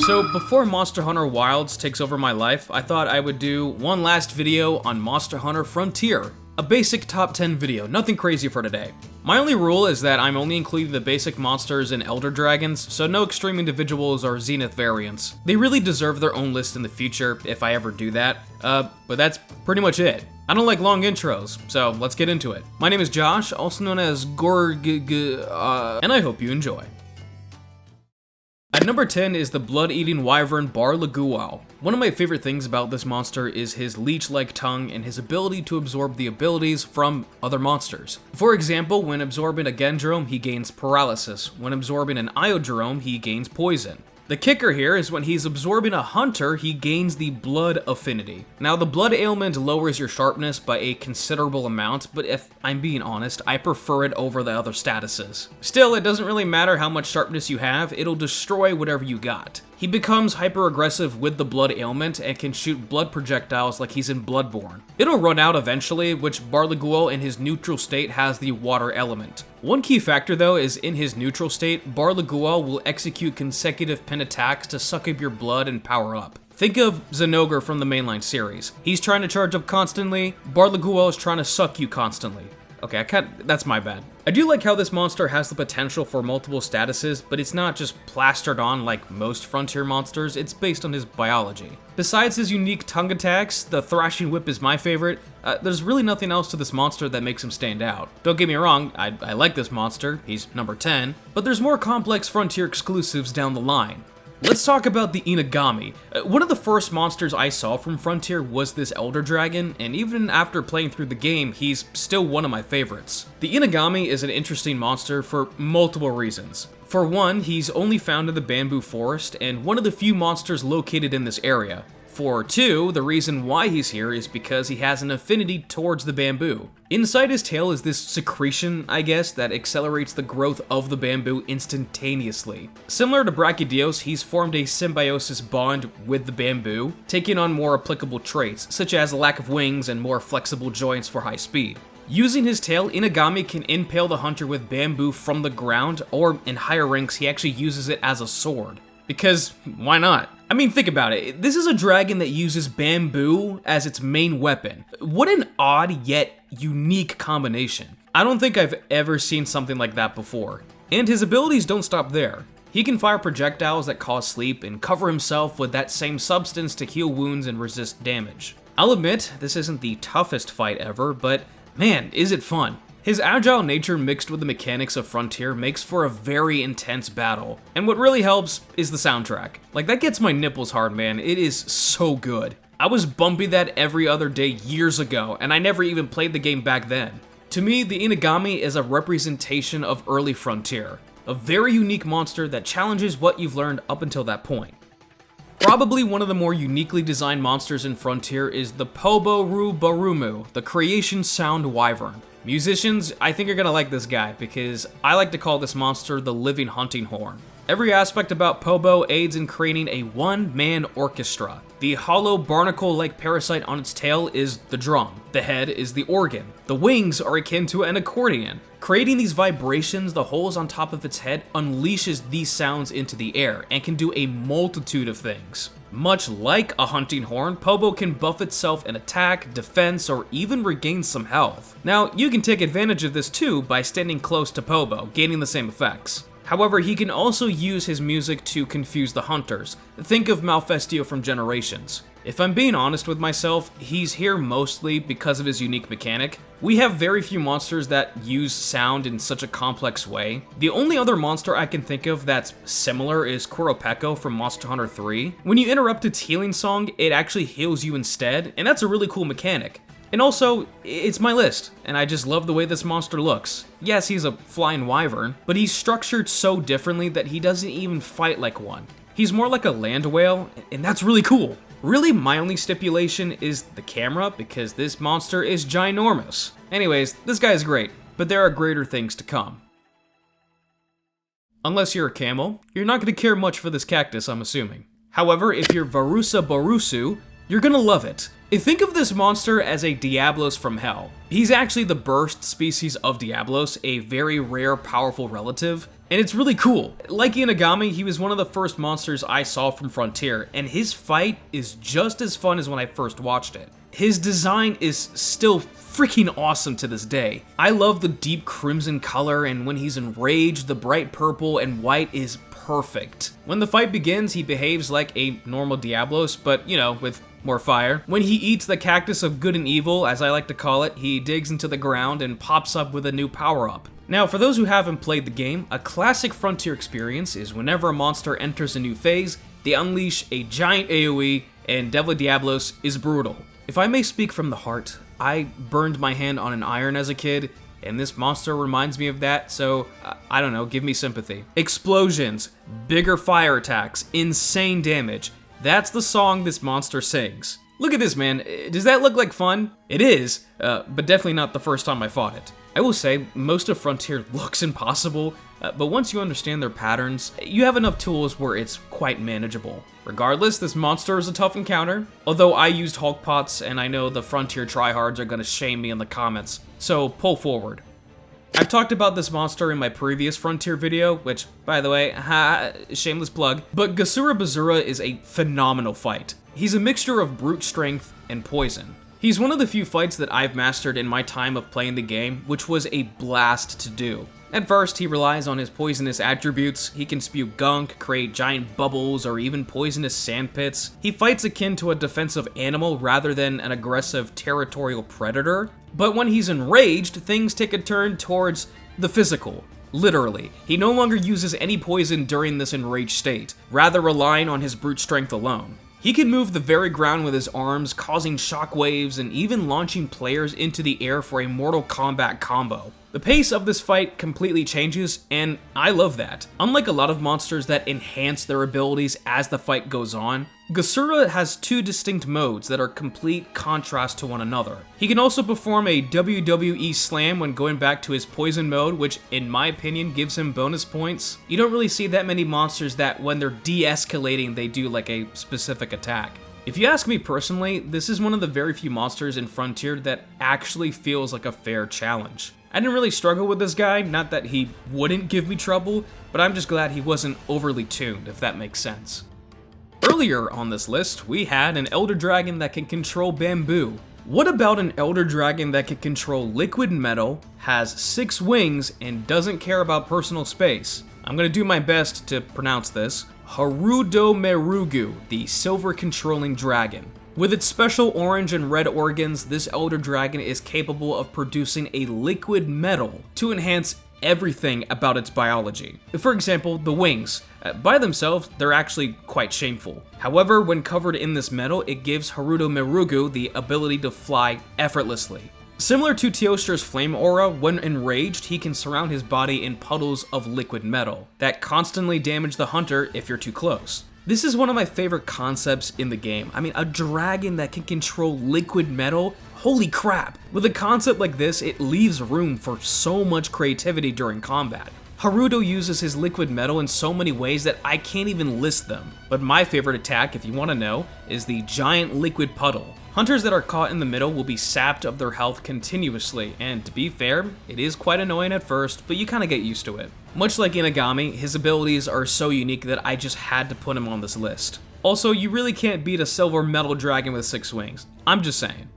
So before Monster Hunter Wilds takes over my life, I thought I would do one last video on Monster Hunter Frontier. A basic top 10 video, nothing crazy for today. My only rule is that I'm only including the basic monsters and Elder Dragons, so no extreme individuals or Zenith variants. They really deserve their own list in the future, if I ever do that. But that's pretty much it. I don't like long intros, so let's get into it. My name is Josh, also known as Gorguinni, and I hope you enjoy. At number 10 is the blood-eating wyvern Barlagual. One of my favorite things about this monster is his leech-like tongue and his ability to absorb the abilities from other monsters. For example, when absorbing a Gendrome, he gains paralysis. When absorbing an Iodrome, he gains poison. The kicker here is when he's absorbing a hunter, he gains the blood affinity. Now, the blood ailment lowers your sharpness by a considerable amount, but if I'm being honest, I prefer it over the other statuses. Still, it doesn't really matter how much sharpness you have, it'll destroy whatever you got. He becomes hyper-aggressive with the blood ailment and can shoot blood projectiles like he's in Bloodborne. It'll run out eventually, which Barlagual in his neutral state has the water element. One key factor though is in his neutral state, Barlagual will execute consecutive pin attacks to suck up your blood and power up. Think of Zinogre from the mainline series. He's trying to charge up constantly, Barlagual is trying to suck you constantly. Okay, that's my bad. I do like how this monster has the potential for multiple statuses, but it's not just plastered on like most Frontier monsters, it's based on his biology. Besides his unique tongue attacks, the Thrashing Whip is my favorite, there's really nothing else to this monster that makes him stand out. Don't get me wrong, I like this monster, he's number 10, but there's more complex Frontier exclusives down the line. Let's talk about the Inagami. One of the first monsters I saw from Frontier was this Elder Dragon, and even after playing through the game, he's still one of my favorites. The Inagami is an interesting monster for multiple reasons. For one, he's only found in the bamboo forest, and one of the few monsters located in this area. For two, the reason why he's here is because he has an affinity towards the bamboo. Inside his tail is this secretion, I guess, that accelerates the growth of the bamboo instantaneously. Similar to Brachydios, he's formed a symbiosis bond with the bamboo, taking on more applicable traits, such as a lack of wings and more flexible joints for high speed. Using his tail, Inagami can impale the hunter with bamboo from the ground, or in higher ranks, he actually uses it as a sword. Because, why not? I mean, think about it. This is a dragon that uses bamboo as its main weapon. What an odd yet unique combination. I don't think I've ever seen something like that before. And his abilities don't stop there. He can fire projectiles that cause sleep and cover himself with that same substance to heal wounds and resist damage. I'll admit, this isn't the toughest fight ever, but man, is it fun. His agile nature mixed with the mechanics of Frontier makes for a very intense battle, and what really helps is the soundtrack. Like, that gets my nipples hard, man. It is so good. I was bumping that every other day years ago, and I never even played the game back then. To me, the Inagami is a representation of early Frontier, a very unique monster that challenges what you've learned up until that point. Probably one of the more uniquely designed monsters in Frontier is the Poborubarumu, the Creation Sound Wyvern. Musicians, I think you're gonna like this guy, because I like to call this monster the living hunting horn. Every aspect about Pobo aids in creating a one-man orchestra. The hollow barnacle-like parasite on its tail is the drum. The head is the organ. The wings are akin to an accordion. Creating these vibrations, the holes on top of its head unleashes these sounds into the air and can do a multitude of things. Much like a hunting horn, Pobo can buff itself in attack, defense, or even regain some health. Now, you can take advantage of this too by standing close to Pobo, gaining the same effects. However, he can also use his music to confuse the hunters. Think of Malfestio from Generations. If I'm being honest with myself, he's here mostly because of his unique mechanic. We have very few monsters that use sound in such a complex way. The only other monster I can think of that's similar is Qurupeco from Monster Hunter 3. When you interrupt its healing song, it actually heals you instead, and that's a really cool mechanic. And also, it's my list, and I just love the way this monster looks. Yes, he's a flying wyvern, but he's structured so differently that he doesn't even fight like one. He's more like a land whale, and that's really cool. Really, my only stipulation is the camera, because this monster is ginormous. Anyways, this guy is great, but there are greater things to come. Unless you're a camel, you're not going to care much for this cactus, I'm assuming. However, if you're Varusa Borusu, you're gonna love it. Think of this monster as a Diablos from hell. He's actually the burst species of Diablos, a very rare, powerful relative. and it's really cool. Like Inagami, he was one of the first monsters I saw from Frontier, and his fight is just as fun as when I first watched it. His design is still freaking awesome to this day. I love the deep crimson color, and when he's enraged, the bright purple and white is perfect. When the fight begins, he behaves like a normal Diablos, but, you know, with more fire. When he eats the cactus of good and evil, as I like to call it, he digs into the ground and pops up with a new power-up. Now, for those who haven't played the game, a classic Frontier experience is whenever a monster enters a new phase, they unleash a giant AoE, and Devil Diablos is brutal. If I may speak from the heart, I burned my hand on an iron as a kid, and this monster reminds me of that, so, I don't know, give me sympathy. Explosions, bigger fire attacks, insane damage. That's the song this monster sings. Look at this, man. Does that look like fun? It is, but definitely not the first time I fought it. I will say, most of Frontier looks impossible, but once you understand their patterns, you have enough tools where it's quite manageable. Regardless, this monster is a tough encounter, although I used Hulk Pots, and I know the Frontier tryhards are gonna shame me in the comments, so pull forward. I've talked about this monster in my previous Frontier video, which, by the way, shameless plug, but Gasura Bazura is a phenomenal fight. He's a mixture of brute strength and poison. He's one of the few fights that I've mastered in my time of playing the game, which was a blast to do. At first, he relies on his poisonous attributes. He can spew gunk, create giant bubbles, or even poisonous sand pits. He fights akin to a defensive animal rather than an aggressive territorial predator. But when he's enraged, things take a turn towards the physical. Literally. He no longer uses any poison during this enraged state, rather relying on his brute strength alone. He can move the very ground with his arms, causing shockwaves and even launching players into the air for a Mortal Kombat combo. The pace of this fight completely changes, and I love that. Unlike a lot of monsters that enhance their abilities as the fight goes on, Gasura has two distinct modes that are complete contrast to one another. He can also perform a WWE slam when going back to his poison mode, which in my opinion gives him bonus points. You don't really see that many monsters that when they're de-escalating they do like a specific attack. If you ask me personally, this is one of the very few monsters in Frontier that actually feels like a fair challenge. I didn't really struggle with this guy, not that he wouldn't give me trouble, but I'm just glad he wasn't overly tuned, if that makes sense. Earlier on this list, we had an Elder Dragon that can control bamboo. What about an Elder Dragon that can control liquid metal, has 6 wings, and doesn't care about personal space? I'm gonna do my best to pronounce this. Harudomerugu, the Silver Controlling Dragon. With its special orange and red organs, this Elder Dragon is capable of producing a liquid metal to enhance everything about its biology. For example, the wings. By themselves, they're actually quite shameful. However, when covered in this metal, it gives Harudomerugu the ability to fly effortlessly. Similar to Teostra's flame aura, when enraged, he can surround his body in puddles of liquid metal that constantly damage the hunter if you're too close. This is one of my favorite concepts in the game. I mean, a dragon that can control liquid metal? Holy crap! With a concept like this, it leaves room for so much creativity during combat. Harudo uses his liquid metal in so many ways that I can't even list them. But my favorite attack, if you want to know, is the giant liquid puddle. Hunters that are caught in the middle will be sapped of their health continuously, and to be fair, it is quite annoying at first, but you kinda get used to it. Much like Inagami, his abilities are so unique that I just had to put him on this list. Also, you really can't beat a silver metal dragon with 6 wings. I'm just saying.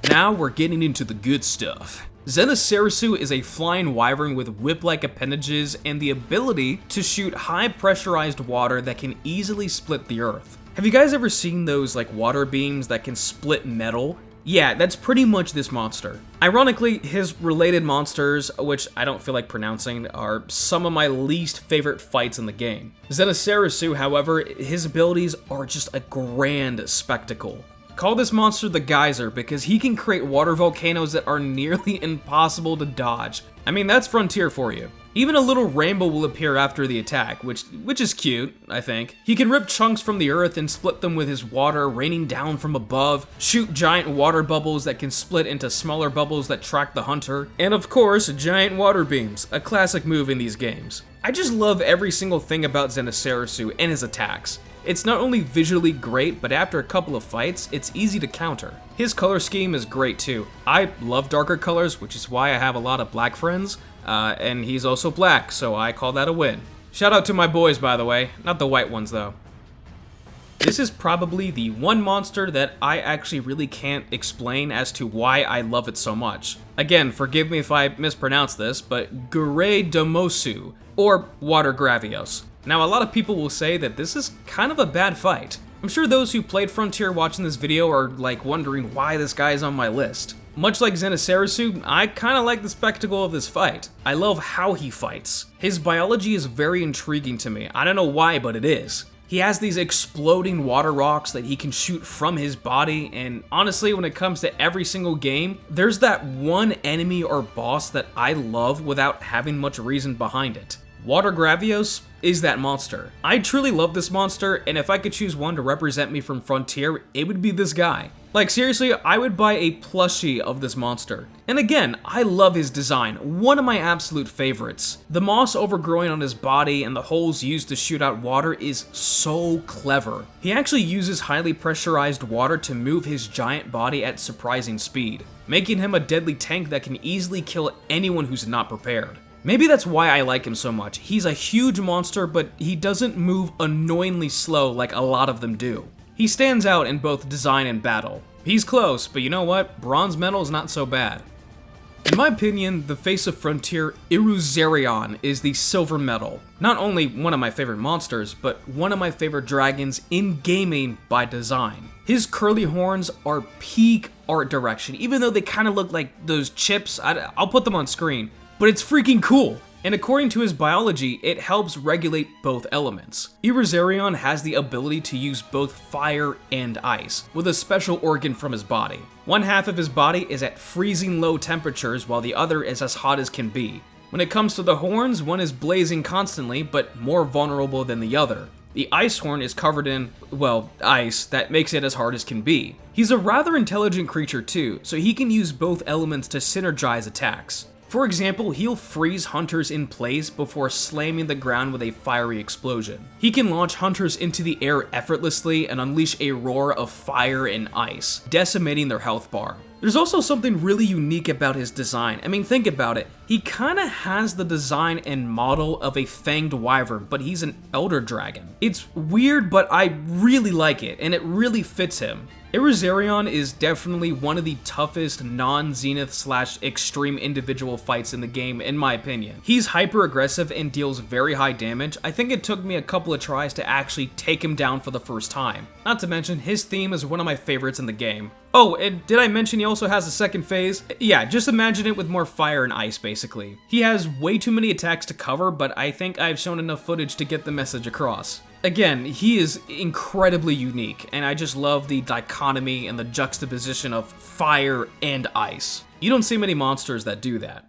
Now we're getting into the good stuff. Zenithsarisu is a flying wyvern with whip-like appendages and the ability to shoot high pressurized water that can easily split the earth. Have you guys ever seen those like water beams that can split metal? Yeah, that's pretty much this monster. Ironically, his related monsters, which I don't feel like pronouncing, are some of my least favorite fights in the game. Zenithsarisu, however, his abilities are just a grand spectacle. Call this monster the Geyser because he can create water volcanoes that are nearly impossible to dodge. I mean, that's Frontier for you. Even a little rainbow will appear after the attack, which is cute, I think. He can rip chunks from the earth and split them with his water raining down from above, shoot giant water bubbles that can split into smaller bubbles that track the hunter, and of course, giant water beams, a classic move in these games. I just love every single thing about Zenithsarisu and his attacks. It's not only visually great, but after a couple of fights, it's easy to counter. His color scheme is great too. I love darker colors, which is why I have a lot of black friends, and he's also black, so I call that a win. Shout out to my boys, by the way, not the white ones though. This is probably the one monster that I actually really can't explain as to why I love it so much. Again, forgive me if I mispronounce this, but Gorguinni, or Water Gravios. Now, a lot of people will say that this is kind of a bad fight. I'm sure those who played Frontier watching this video are like wondering why this guy is on my list. Much like Zenithsarasu, I kinda like the spectacle of this fight. I love how he fights. His biology is very intriguing to me. I don't know why, but it is. He has these exploding water rocks that he can shoot from his body, and honestly, when it comes to every single game, there's that one enemy or boss that I love without having much reason behind it. Water Gravios is that monster. I truly love this monster, and if I could choose one to represent me from Frontier, it would be this guy. Like seriously, I would buy a plushie of this monster. And again, I love his design, one of my absolute favorites. The moss overgrowing on his body and the holes used to shoot out water is so clever. He actually uses highly pressurized water to move his giant body at surprising speed, making him a deadly tank that can easily kill anyone who's not prepared. Maybe that's why I like him so much. He's a huge monster, but he doesn't move annoyingly slow like a lot of them do. He stands out in both design and battle. He's close, but you know what? Bronze medal is not so bad. In my opinion, the face of Frontier, Iruzerion, is the silver medal. Not only one of my favorite monsters, but one of my favorite dragons in gaming by design. His curly horns are peak art direction, even though they kind of look like those chips. I'll put them on screen. But it's freaking cool! And according to his biology, it helps regulate both elements. Iruzerion has the ability to use both fire and ice, with a special organ from his body. One half of his body is at freezing low temperatures, while the other is as hot as can be. When it comes to the horns, one is blazing constantly, but more vulnerable than the other. The ice horn is covered in, well, ice that makes it as hard as can be. He's a rather intelligent creature too, so he can use both elements to synergize attacks. For example, he'll freeze hunters in place before slamming the ground with a fiery explosion. He can launch hunters into the air effortlessly and unleash a roar of fire and ice, decimating their health bar. There's also something really unique about his design. I mean, think about it. He kinda has the design and model of a fanged wyvern, but he's an elder dragon. It's weird, but I really like it, and it really fits him. Iruzerion is definitely one of the toughest non-Zenith/extreme individual fights in the game, in my opinion. He's hyper-aggressive and deals very high damage. I think it took me a couple of tries to actually take him down for the first time. Not to mention, his theme is one of my favorites in the game. Oh, and did I mention he also has a second phase? Yeah, just imagine it with more fire and ice, basically. He has way too many attacks to cover, but I think I've shown enough footage to get the message across. Again, he is incredibly unique, and I just love the dichotomy and the juxtaposition of fire and ice. You don't see many monsters that do that.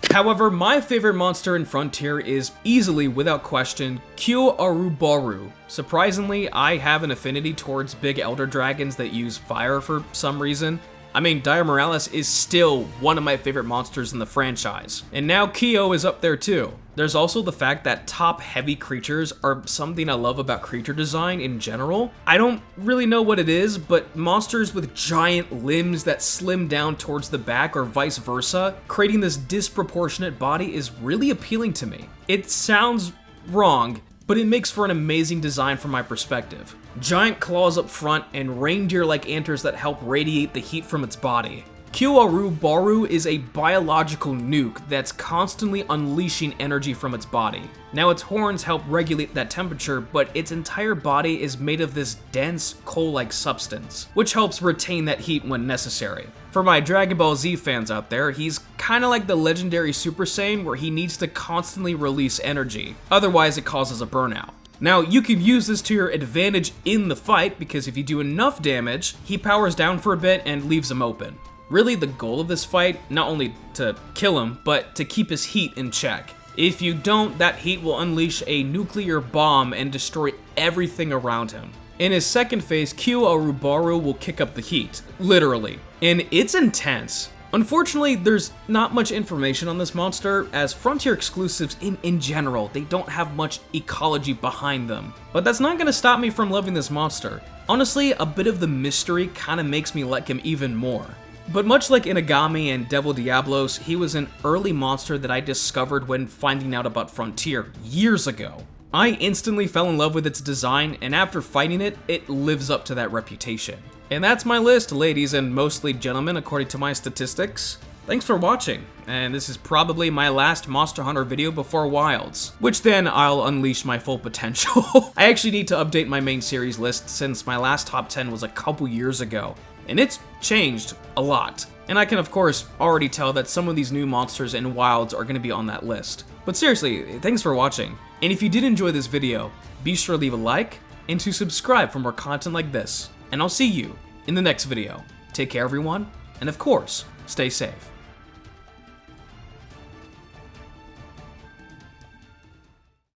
However, my favorite monster in Frontier is easily, without question, Kyo-Aruboru. Surprisingly, I have an affinity towards big elder dragons that use fire for some reason. I mean, Dire Morales is still one of my favorite monsters in the franchise. And now Kyo is up there too. There's also the fact that top-heavy creatures are something I love about creature design in general. I don't really know what it is, but monsters with giant limbs that slim down towards the back or vice versa, creating this disproportionate body is really appealing to me. It sounds wrong, but it makes for an amazing design from my perspective. Giant claws up front and reindeer-like antlers that help radiate the heat from its body. Kyo-Aruboru is a biological nuke that's constantly unleashing energy from its body. Now, its horns help regulate that temperature, but its entire body is made of this dense, coal-like substance, which helps retain that heat when necessary. For my Dragon Ball Z fans out there, he's kinda like the legendary Super Saiyan where he needs to constantly release energy, otherwise it causes a burnout. Now, you can use this to your advantage in the fight, because if you do enough damage, he powers down for a bit and leaves him open. Really, the goal of this fight, not only to kill him, but to keep his heat in check. If you don't, that heat will unleash a nuclear bomb and destroy everything around him. In his second phase, Kyo-Aruboru will kick up the heat, literally, and it's intense. Unfortunately, there's not much information on this monster, as Frontier exclusives in general, they don't have much ecology behind them. But that's not gonna stop me from loving this monster. Honestly, a bit of the mystery kinda makes me like him even more. But much like Inagami and Devil Diablos, he was an early monster that I discovered when finding out about Frontier years ago. I instantly fell in love with its design, and after fighting it, it lives up to that reputation. And that's my list, ladies and mostly gentlemen, according to my statistics. Thanks for watching, and this is probably my last Monster Hunter video before Wilds, which then I'll unleash my full potential. I actually need to update my main series list since my last top 10 was a couple years ago, and it's changed a lot. And I can of course already tell that some of these new monsters in Wilds are going to be on that list. But seriously, thanks for watching, and if you did enjoy this video, be sure to leave a like and to subscribe for more content like this, and I'll see you in the next video. Take care everyone, and of course, stay safe.